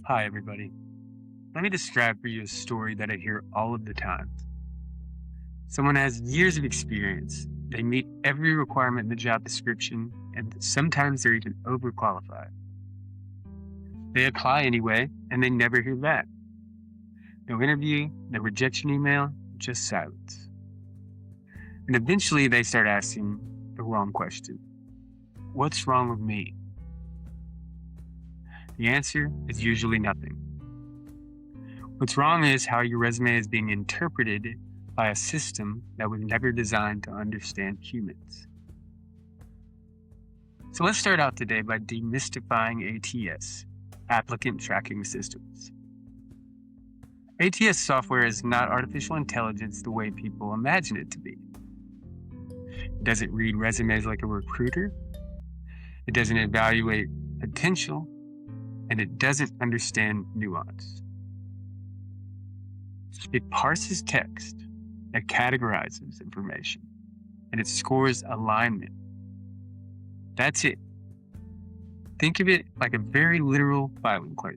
Hi, everybody. Let me describe for you a story that I hear all of the time. Someone has years of experience. They meet every requirement in the job description, and sometimes they're even overqualified. They apply anyway, and they never hear back. No interview, no rejection email, just silence. And eventually they start asking the wrong question. What's wrong with me? The answer is usually nothing. What's wrong is how your resume is being interpreted by a system that was never designed to understand humans. So let's start out today by demystifying ATS, Applicant Tracking Systems. ATS software is not artificial intelligence the way people imagine it to be. It doesn't read resumes like a recruiter. It doesn't evaluate potential, and it doesn't understand nuance. It parses text, it categorizes information, and it scores alignment. That's it. Think of it like a very literal filing clerk.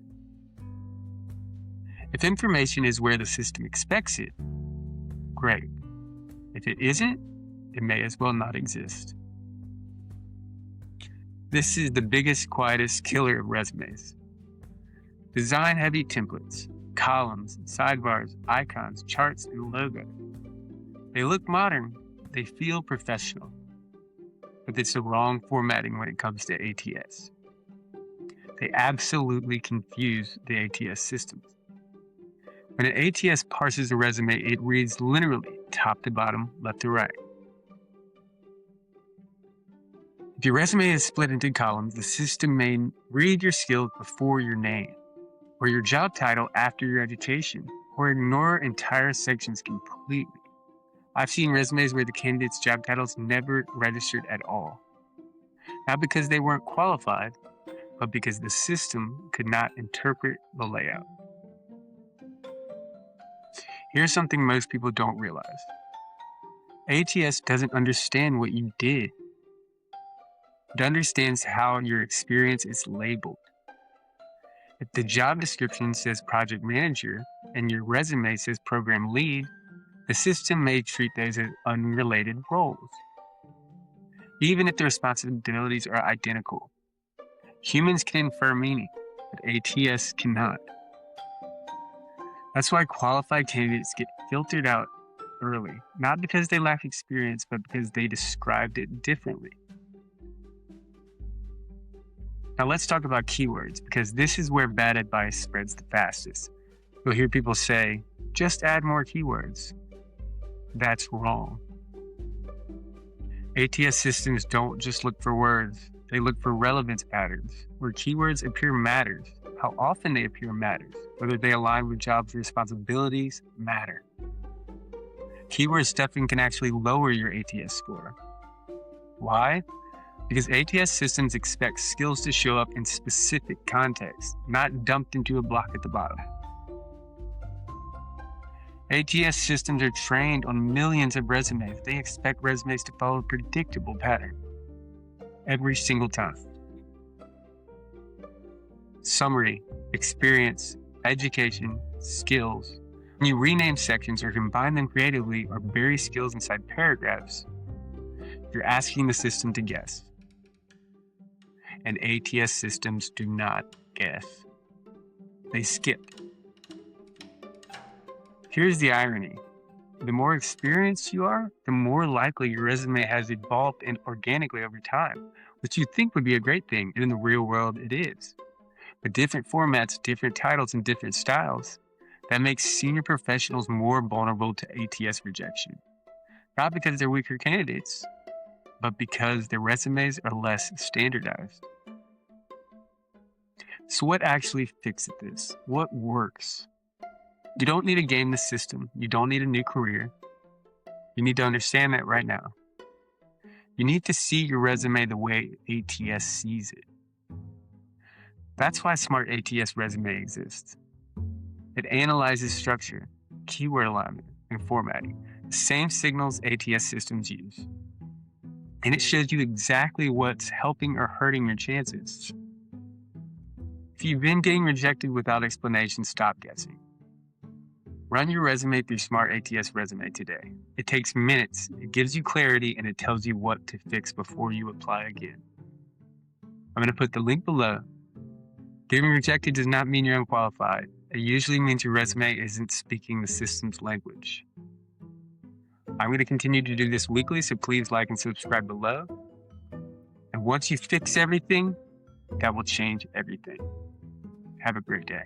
If information is where the system expects it, great. If it isn't, it may as well not exist. This is the biggest, quietest killer of resumes. Design-heavy templates, columns, sidebars, icons, charts, and logos. They look modern, they feel professional, but it's the wrong formatting when it comes to ATS. They absolutely confuse the ATS systems. When an ATS parses a resume, it reads literally top to bottom, left to right. If your resume is split into columns, the system may read your skills before your name, or your job title after your education, or ignore entire sections completely. I've seen resumes where the candidate's job titles never registered at all. Not because they weren't qualified, but because the system could not interpret the layout. Here's something most people don't realize. ATS doesn't understand what you did. It understands how your experience is labeled. If the job description says project manager and your resume says program lead, the system may treat those as unrelated roles, even if the responsibilities are identical. Humans can infer meaning, but ATS cannot. That's why qualified candidates get filtered out early, not because they lack experience, but because they described it differently. Now let's talk about keywords, because this is where bad advice spreads the fastest. You'll hear people say, just add more keywords. That's wrong. ATS systems don't just look for words, they look for relevance patterns. Where keywords appear matters. How often they appear matters. Whether they align with jobs' responsibilities matter. Keyword stuffing can actually lower your ATS score. Why? Because ATS systems expect skills to show up in specific contexts, not dumped into a block at the bottom. ATS systems are trained on millions of resumes. They expect resumes to follow a predictable pattern every single time. Summary, experience, education, skills. When you rename sections or combine them creatively or bury skills inside paragraphs, you're asking the system to guess. And ATS systems do not guess. They skip. Here's the irony. The more experienced you are, the more likely your resume has evolved organically over time, which you'd think would be a great thing, and in the real world it is. But different formats, different titles, and different styles, that makes senior professionals more vulnerable to ATS rejection. Not because they're weaker candidates, but because their resumes are less standardized. So what actually fixes this? What works? You don't need to game the system. You don't need a new career. You need to understand that right now. You need to see your resume the way ATS sees it. That's why Smart ATS Resume exists. It analyzes structure, keyword alignment, and formatting, the same signals ATS systems use. And it shows you exactly what's helping or hurting your chances. If you've been getting rejected without explanation, stop guessing. Run your resume through Smart ATS Resume today. It takes minutes, it gives you clarity, and it tells you what to fix before you apply again. I'm going to put the link below. Getting rejected does not mean you're unqualified. It usually means your resume isn't speaking the system's language. I'm going to continue to do this weekly, so please like and subscribe below. And once you fix everything, that will change everything. Have a great day.